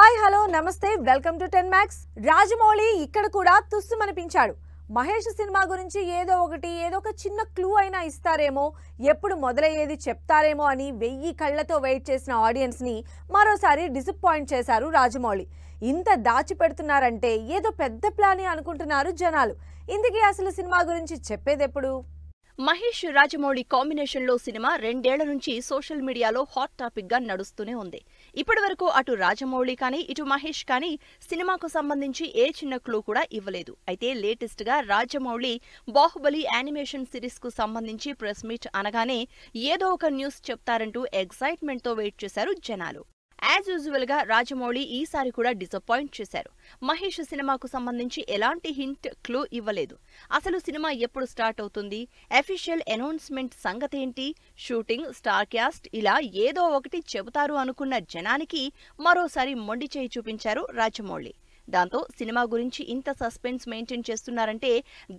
Hi hello నమస్తే welcome to 10 Max. Rajamouli ఇక్కడ కూడా తుస్సుమనిపించాడు. మహేష్ సినిమా గురించి ఏదో ఒక చిన్న క్లూ అయినా ఇస్తారేమో, ఎప్పుడు మొదలయ్యేది చెప్తారేమో అని 1000 కళ్ళతో వెయిట్ చేసిన ఆడియన్స్ ని మరోసారి డిసప్పాయింట్ చేశారు రాజమౌళి. ఇంత దాచిపెడుతున్నారంటే ఏదో పెద్ద ప్లాన్ అనుకుంటున్నారు జనాలు. ఇందుకే అసలు సినిమా గురించి చెప్పేదెప్పుడు? మహేష్ రాజమౌళి కాంబినేషన్ లో సినిమా 2 ఏళ్ల నుంచి సోషల్ మీడియాలో హాట్ టాపిక్ గా నడుస్తూనే ఉంది. ఇప్పటి వరకు అటు రాజమౌళి కానీ ఇటు మహేష్ కానీ సినిమాకు సంబంధించి ఏ చిన్న క్లూ కూడా ఇవ్వలేదు. అయితే లేటెస్ట్ గా రాజమౌళి బాహుబలి యానిమేషన్ సిరీస్ కు సంబంధించి ప్రెస్ మీట్ అనగానే ఏదో ఒక న్యూస్ చెప్తారంటూ ఎక్సైట్మెంట్ తో వెయిట్ చేశారు జనాలు. యాజ్ యూజువల్ గా రాజమౌళి ఈసారి కూడా డిసప్పాయింట్ చేశారు. మహేష్ సినిమాకు సంబంధించి ఎలాంటి హింట్ క్లూ ఇవ్వలేదు. అసలు సినిమా ఎప్పుడు స్టార్ట్ అవుతుంది, అఫీషియల్ అనౌన్స్మెంట్ సంగతేంటి, షూటింగ్, స్టార్ క్యాస్ట్ ఇలా ఏదో ఒకటి చెబుతారు అనుకున్న జనానికి మరోసారి మొండి చేయి చూపించారు రాజమౌళి. దాంతో సినిమా గురించి ఇంత సస్పెన్స్ మెయింటైన్ చేస్తున్నారంటే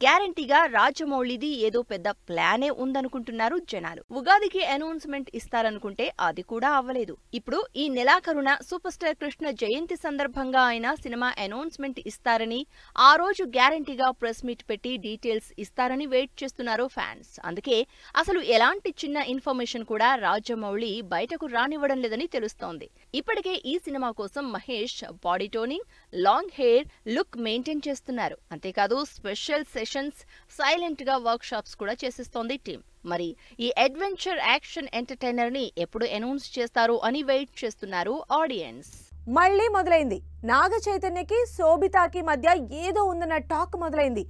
గ్యారంటీగా రాజమౌళిది ఏదో పెద్ద ప్లానే ఉందనుకుంటున్నారు జనాలు. ఉగాదికి అనౌన్స్మెంట్ ఇస్తారనుకుంటే అది కూడా అవ్వలేదు. ఇప్పుడు ఈ నెలాఖరున సూపర్ స్టార్ కృష్ణ జయంతి సందర్భంగా ఆయన సినిమా అనౌన్స్మెంట్ ఇస్తారని, ఆ రోజు గ్యారంటీగా ప్రెస్ మీట్ పెట్టి డీటెయిల్స్ ఇస్తారని వెయిట్ చేస్తున్నారు ఫ్యాన్స్. అందుకే అసలు ఎలాంటి చిన్న ఇన్ఫర్మేషన్ కూడా రాజమౌళి బయటకు రానివ్వడం లేదని తెలుస్తోంది. ఇప్పటికే ఈ సినిమా కోసం Mahesh body toning, long hair look maintain చేస్తున్నారు. అంతేకాదు స్పెషల్ సెషన్స్, సైలెంట్ గా వర్క్ షాప్స్ కూడా చేసిస్తోంది టీం. మరి ఈ అడ్వెంచర్ యాక్షన్ ఎంటర్టైనర్ ని ఎప్పుడు అనౌన్స్ చేస్తారు అని వెయిట్ చేస్తున్నారు ఆడియన్స్. మళ్ళీ మొదలైంది. నాగ చైతన్యకి శోభితాకి మధ్య ఏదో ఉందన్న టాక్ మొదలైంది.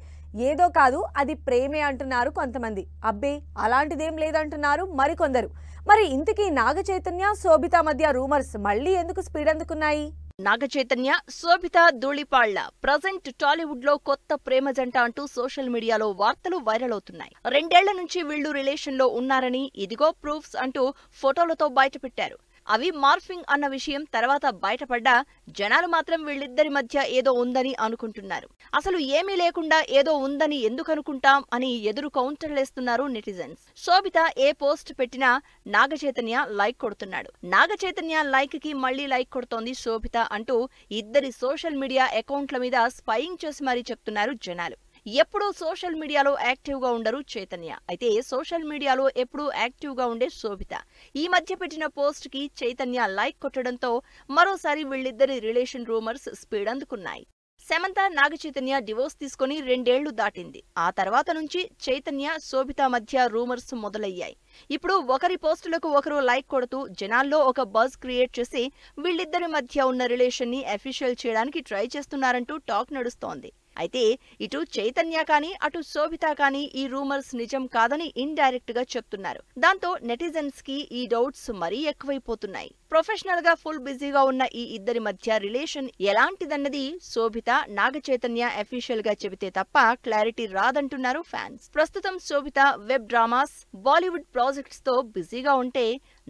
ఏదో కాదు, అది ప్రేమే అంటున్నారు కొంతమంది. అబ్బే అలాంటిదేం లేదంటున్నారు మరికొందరు. మరి ఇంతకీ నాగ చైతన్య శోభిత మధ్య రూమర్స్ మళ్ళీ ఎందుకు స్పీడ్ అందుకున్నాయి? నాగ చైతన్య, శోభిత ధూళిపాళ్ల ప్రజెంట్ టాలీవుడ్ లో కొత్త ప్రేమ జంట అంటూ సోషల్ మీడియాలో వార్తలు వైరల్ అవుతున్నాయి. 2 ఏళ్ల నుంచి వీళ్లు రిలేషన్ లో ఉన్నారని, ఇదిగో ప్రూఫ్స్ అంటూ ఫోటోలతో బయటపెట్టారు. అవి మార్ఫింగ్ అన్న విషయం తర్వాత బయటపడ్డా జనాలు మాత్రం వీళ్ళిద్దరి మధ్య ఏదో ఉందని అనుకుంటున్నారు. అసలు ఏమీ లేకుండా ఏదో ఉందని ఎందుకు అనుకుంటాం అని ఎదురు కౌంటర్లేస్తున్నారు నెటిజన్స్. శోభిత ఏ పోస్ట్ పెట్టినా నాగ చైతన్య లైక్ కొడుతున్నాడు. నాగ చైతన్య లైక్ కి మళ్లీ లైక్ కొడుతోంది శోభిత అంటూ ఇద్దరి సోషల్ మీడియా అకౌంట్ల మీద స్పైయింగ్ చేసి మరీ చెప్తున్నారు జనాలు. ఎప్పుడూ సోషల్ మీడియాలో యాక్టివ్ గా ఉండరు చైతన్య. అయితే సోషల్ మీడియాలో ఎప్పుడూ యాక్టివ్ గా ఉండే శోభిత ఈ మధ్య పెట్టిన పోస్ట్ కి చైతన్య లైక్ కొట్టడంతో మరోసారి వీళ్ళిద్దరి relation rumours speed అందుకున్నాయి. Samantha, Naga Chaitanya divorce తీసుకుని 2 ఏళ్లు దాటింది. ఆ తర్వాత నుంచి చైతన్య, శోభిత మధ్య రూమర్స్ మొదలయ్యాయి. ఇప్పుడు ఒకరి పోస్టులకు ఒకరు లైక్ కొడుతూ జనాల్లో ఒక బజ్ క్రియేట్ చేసి వీళ్ళిద్దరి మధ్య ఉన్న రిలేషన్ ని అఫీషియల్ చేయడానికి ట్రై చేస్తున్నారంటూ టాక్ నడుస్తోంది. అయితే ఇటు చైతన్య కానీ అటు శోభిత కానీ ఈ రూమర్స్ నిజం కాదని ఇండైరెక్ట్ గా చెప్తున్నారు. దాంతో నెటిజన్స్ కి ఈ డౌట్స్ మరీ ఎక్కువైపోతున్నాయి. ప్రొఫెషనల్ గా ఫుల్ బిజీగా ఉన్న ఈ ఇద్దరి మధ్య రిలేషన్ ఎలాంటిదన్నది శోభిత, నాగ చైతన్య అఫీషియల్ గా చెబితే తప్ప క్లారిటీ రాదంటున్నారు ఫ్యాన్స్. ప్రస్తుతం శోభిత వెబ్ డ్రామాస్, బాలీవుడ్ ప్రాజెక్ట్స్ తో బిజీగా ఉంటే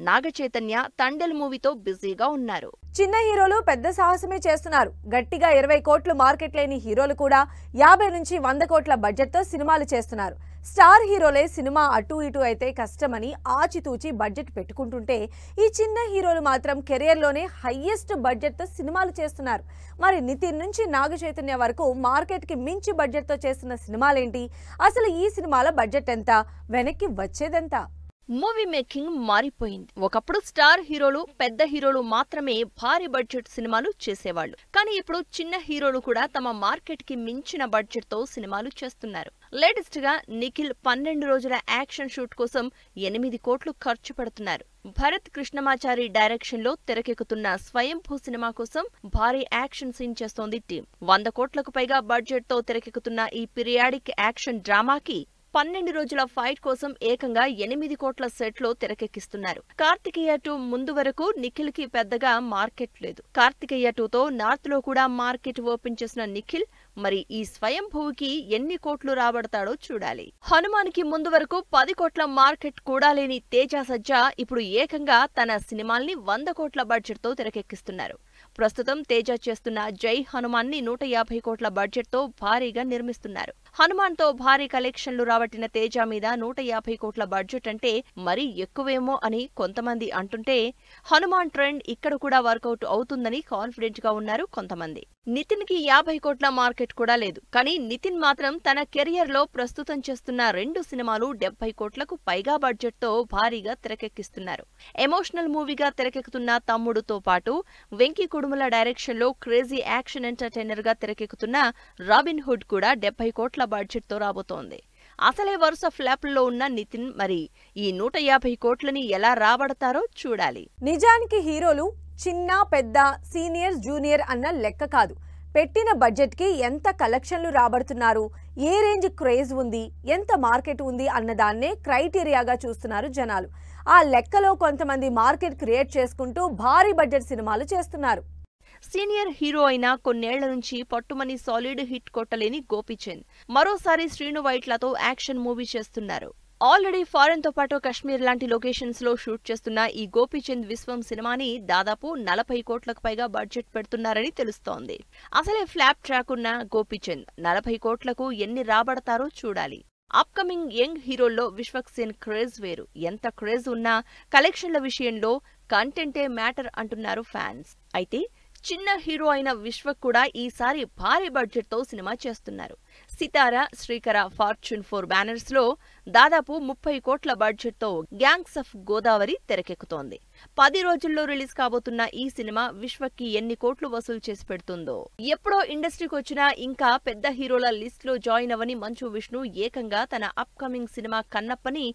నాగ చైతన్య తండెల్ మూవీతో బిజీగా ఉన్నారు. చిన్న హీరోలు పెద్ద సాహసమే చేస్తున్నారు. గట్టిగా 20 కోట్లు మార్కెట్ లేని హీరోలు కూడా 50 నుంచి 100 కోట్ల బడ్జెట్ తో సినిమాలు చేస్తున్నారు. స్టార్ హీరోలే సినిమా అటు ఇటు అయితే కష్టమని ఆచితూచి బడ్జెట్ పెట్టుకుంటుంటే, ఈ చిన్న హీరోలు మాత్రం కెరియర్ లోనే హైయెస్ట్ బడ్జెట్ తో సినిమాలు చేస్తున్నారు. మరి నితిన్ నుంచి నాగ చైతన్య వరకు మార్కెట్ కి మించి బడ్జెట్ తో చేస్తున్న సినిమాలేంటి? అసలు ఈ సినిమాల బడ్జెట్ ఎంత? వెనక్కి వచ్చేదెంత? మూవీ మేకింగ్ మారిపోయింది. ఒకప్పుడు స్టార్ హీరోలు, పెద్ద హీరోలు మాత్రమే భారీ బడ్జెట్ సినిమాలు చేసేవాళ్లు. కానీ ఇప్పుడు చిన్న హీరోలు కూడా తమ మార్కెట్ కి మించిన బడ్జెట్ తో సినిమాలు చేస్తున్నారు. లేటెస్ట్ గా నిఖిల్ 12 రోజుల యాక్షన్ షూట్ కోసం 8 కోట్లు ఖర్చు పెడుతున్నారు. భరత్ కృష్ణమాచారి డైరెక్షన్ లో తెరకెక్కుతున్న స్వయంభూ సినిమా కోసం భారీ యాక్షన్ సీన్ చేస్తోంది టీం. 100 కోట్లకు పైగా బడ్జెట్ తో తెరకెక్కుతున్న ఈ పీరియాడిక్ యాక్షన్ డ్రామాకి 12 రోజుల ఫైట్ కోసం ఏకంగా 8 కోట్ల సెట్ లో తెరకెక్కిస్తున్నారు. కార్తికేయ 2 ముందు వరకు నిఖిల్ కి పెద్దగా మార్కెట్ లేదు. కార్తికేయ 2తో నార్త్ లో కూడా మార్కెట్ ఓపెన్ చేసిన నిఖిల్ మరి ఈ స్వయంభూకి ఎన్ని కోట్లు రాబడతాడో చూడాలి. హనుమాన్ కి ముందు వరకు 10 కోట్ల మార్కెట్ కూడా లేని తేజ సజ్జా ఇప్పుడు ఏకంగా తన సినిమాల్ని 100 కోట్ల బడ్జెట్ తో తెరకెక్కిస్తున్నారు. ప్రస్తుతం తేజ చేస్తున్న జై హనుమాన్ ని 150 కోట్ల బడ్జెట్ తో భారీగా నిర్మిస్తున్నారు. హనుమాన్ తో భారీ కలెక్షన్లు రాబట్టిన తేజ మీద 150 కోట్ల బడ్జెట్ అంటే మరీ ఎక్కువేమో అని కొంతమంది అంటుంటే, హనుమాన్ ట్రెండ్ ఇక్కడ కూడా వర్కౌట్ అవుతుందని కాన్ఫిడెంట్ గా ఉన్నారు కొంతమంది. నితిన్ కి 50 కోట్ల మార్కెట్ కూడా లేదు. కానీ నితిన్ మాత్రం తన కెరియర్ లో ప్రస్తుతం చేస్తున్న 2 సినిమాలు 70 కోట్లకు పైగా బడ్జెట్ తో భారీగా తెరకెక్కిస్తున్నారు. ఎమోషనల్ మూవీగా తెరకెక్కుతున్న తమ్ముడుతో పాటు వెంకీ కుడుముల డైరెక్షన్ లో క్రేజీ యాక్షన్ ఎంటర్టైనర్ గా తెరకెక్కుతున్న రాబిన్ హుడ్ కూడా 70 కోట్ల బడ్జెట్ తో రాబోతోంది. అసలే వరుస ఫ్లాప్ల్లో ఉన్న నితిన్ మరి ఈ 150 కోట్లని ఎలా రాబడతారో చూడాలి. నిజానికి హీరోలు చిన్న పెద్ద సీనియర్ జూనియర్ అన్న లెక్క కాదు. పెట్టిన బడ్జెట్ కి ఎంత కలెక్షన్లు రాబడుతున్నారు, ఏ రేంజ్ క్రేజ్ ఉంది, ఎంత మార్కెట్ ఉంది అన్నదాన్నే క్రైటీరియాగా చూస్తున్నారు జనాలు. ఆ లెక్కలో కొంతమంది మార్కెట్ క్రియేట్ చేసుకుంటూ భారీ బడ్జెట్ సినిమాలు చేస్తున్నారు. సీనియర్ హీరో అయిన కొన్నేళ్ల నుంచి పట్టుమని సాలిడ్ హిట్ కొట్టలేని గోపీచంద్ మరోసారి శ్రీను వైట్లతో యాక్షన్ మూవీ చేస్తున్నారు. ఆల్రెడీ ఫారెన్ తో పాటు కశ్మీర్ లాంటి లొకేషన్స్ లో షూట్ చేస్తున్న ఈ గోపీచంద్ విశ్వం సినిమాని దాదాపు 40 కోట్లకు పైగా బడ్జెట్ పెడుతున్నారని తెలుస్తోంది. అసలే ఫ్లాప్ ట్రాక్ ఉన్న గోపీచంద్ 40 కోట్లకు ఎన్ని రాబడతారో చూడాలి. అప్కమింగ్ యంగ్ హీరోల్లో విశ్వక్సేన్ క్రేజ్ వేరు. ఎంత క్రేజ్ ఉన్నా కలెక్షన్ల విషయంలో కంటెంటే మ్యాటర్ అంటున్నారు ఫ్యాన్స్. అయితే చిన్న హీరో అయిన విశ్వక్ కూడా ఈసారి భారీ బడ్జెట్ తో సినిమా చేస్తున్నారు. సితారా, శ్రీకర, ఫార్చ్యూన్ 4 బ్యానర్స్ లో దాదాపు 30 కోట్ల బడ్జెట్ తో గ్యాంగ్స్ ఆఫ్ గోదావరి తెరకెక్కుతోంది. 10 రోజుల్లో రిలీజ్ కాబోతున్న ఈ సినిమా విశ్వక్ కి ఎన్ని కోట్లు వసూలు చేసి పెడుతుందో. ఎప్పుడో ఇండస్ట్రీకి వచ్చిన ఇంకా పెద్ద హీరోల లిస్ట్ లో జాయిన్ అవని మంచు విష్ణు ఏకంగా తన అప్కమింగ్ సినిమా కన్నప్పని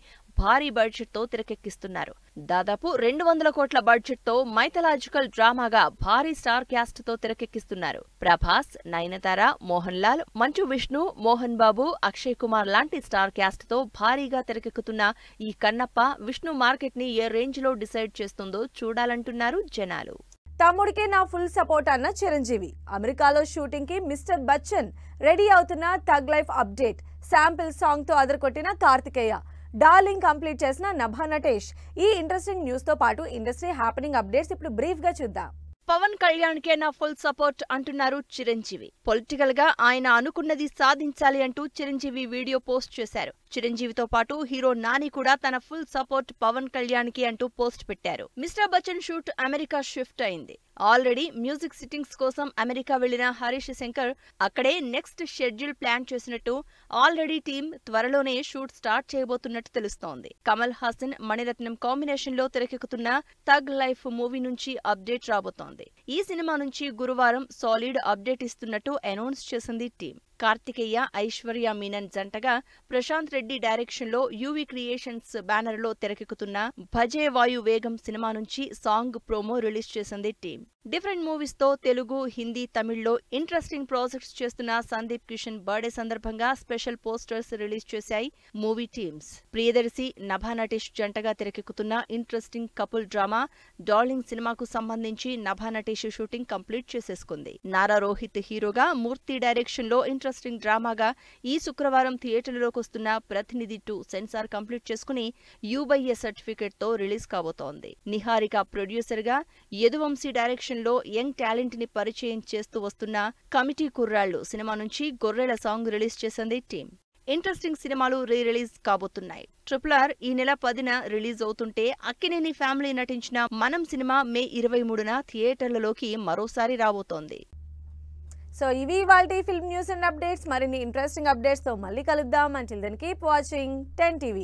భారీ బడ్జెట్ తో తెరకెక్కిస్తున్నారు. దాదాపు 200 కోట్ల బడ్జెట్ తో మైథలాజికల్ డ్రామాగా భారీ స్టార్ క్యాస్ట్ తో తెరకెక్కిస్తున్నారు. ప్రభాస్, నయనతార, మోహన్ లాల్, మంచు విష్ణు, మోహన్ బాబు, అక్షయ్ కుమార్ లాంటి స్టార్ క్యాస్ట్ తో భారీగా తెరకెక్కుతున్న ఈ కన్నప్ప విష్ణు మార్కెట్ ని ఏ రేంజ్ లో డిసైడ్ చేస్తుందో చూడాలంటున్నారు జనాలు. తమ్ముడికే నా ఫుల్ సపోర్ట్ అన్న చిరంజీవి. అమెరికాలో షూటింగ్ కి మిస్టర్ బచ్చన్ రెడీ అవుతున్న tug life update. Sample song తో అదరకొట్టిన కార్తికేయ. డార్లింగ్ కంప్లీట్ చేసిన నభా నటేష్. ఈ ఇంట్రెస్టింగ్ న్యూస్ తో పాటు ఇండస్ట్రీ హ్యాపెనింగ్ అప్డేట్స్ ఇప్పుడు బ్రీఫ్ గా చూద్దాం. పవన్ కళ్యాణ్ కే నా ఫుల్ సపోర్ట్ అంటున్నారు చిరంజీవి. పొలిటికల్ గా ఆయన అనుకున్నది సాధించాలి అంటూ చిరంజీవి వీడియో పోస్ట్ చేశారు. చిరంజీవితో పాటు హీరో నాని కూడా తన ఫుల్ సపోర్ట్ పవన్ కళ్యాణ్ కి అంటూ పోస్ట్ పెట్టారు. Mister Bachchan shoot America shift అయింది. ఆల్రెడీ మ్యూజిక్ సిట్టింగ్స్ కోసం అమెరికా వెళ్లిన హరీష్ శంకర్ అక్కడే నెక్స్ట్ షెడ్యూల్ ప్లాన్ చేసినట్టు, ఆల్రెడీ టీం త్వరలోనే షూట్ స్టార్ట్ చేయబోతున్నట్టు తెలుస్తోంది. కమల్ హాసన్, మణిరత్నం కాంబినేషన్ లో తెరకెక్కుతున్న థగ్ లైఫ్ మూవీ నుంచి అప్డేట్ రాబోతోంది. ఈ సినిమా నుంచి గురువారం సాలిడ్ అప్డేట్ ఇస్తున్నట్టు అనౌన్స్ చేసింది టీం. కార్తికేయ, ఐశ్వర్య మీనన్ జంటగా ప్రశాంత్ రెడ్డి డైరెక్షన్ లో యూవీ క్రియేషన్స్ బ్యానర్ లో తెరకెక్కుతున్న భజే వాయు వేగం సినిమా నుంచి సాంగ్ ప్రోమో రిలీజ్ చేసింది టీం. డిఫరెంట్ మూవీస్ తో తెలుగు, హిందీ, తమిళ్లో ఇంట్రెస్టింగ్ ప్రాజెక్ట్స్ చేస్తున్న సందీప్ కిషన్ బర్త్డే సందర్భంగా స్పెషల్ పోస్టర్స్ రిలీజ్ చేశాయి మూవీ టీమ్స్. ప్రియదర్శి, నభా నటేష్ జంటగా తెరకెక్కుతున్న ఇంట్రెస్టింగ్ కపుల్ డ్రామా డార్లింగ్ సినిమాకు సంబంధించి నభా నటేష్ షూటింగ్ కంప్లీట్ చేసేసుకుంది. నారా రోహిత్ హీరోగా, మూర్తి డైరెక్షన్ లో ఇంట్రెస్టింగ్ డ్రామాగా ఈ శుక్రవారం థియేటర్లోకి వస్తున్న ప్రతినిధి 2 సెన్సార్ కంప్లీట్ చేసుకుని యూబైఏ సర్టిఫికేట్ తో రిలీజ్ కాబోతోంది. నిహారిక ప్రొడ్యూసర్ గా, యదువంశీ డైరెక్షన్ లో యంగ్ టాలెంట్ ని పరిచయం చేస్తూ వస్తున్న కమిటీ కుర్రాళ్లు సినిమా నుంచి గొర్రెల సాంగ్ రిలీజ్ చేసింది టీం. ఇంట్రెస్టింగ్ సినిమాలు రిలీజ్ కాబోతున్నాయి. RRR ఈ నెల 10న రిలీజ్ అవుతుంటే, అక్కినేని ఫ్యామిలీ నటించిన మనం సినిమా మే 23న థియేటర్లలోకి మరోసారి రాబోతోంది. సో ఇవి ఇవాల్టి ఫిల్మ్ న్యూస్ అండ్ అప్డేట్స్. మరిన్ని ఇంట్రెస్టింగ్ అప్డేట్స్ తో మళ్ళీ కలుద్దాం. Until then keep watching 10 TV.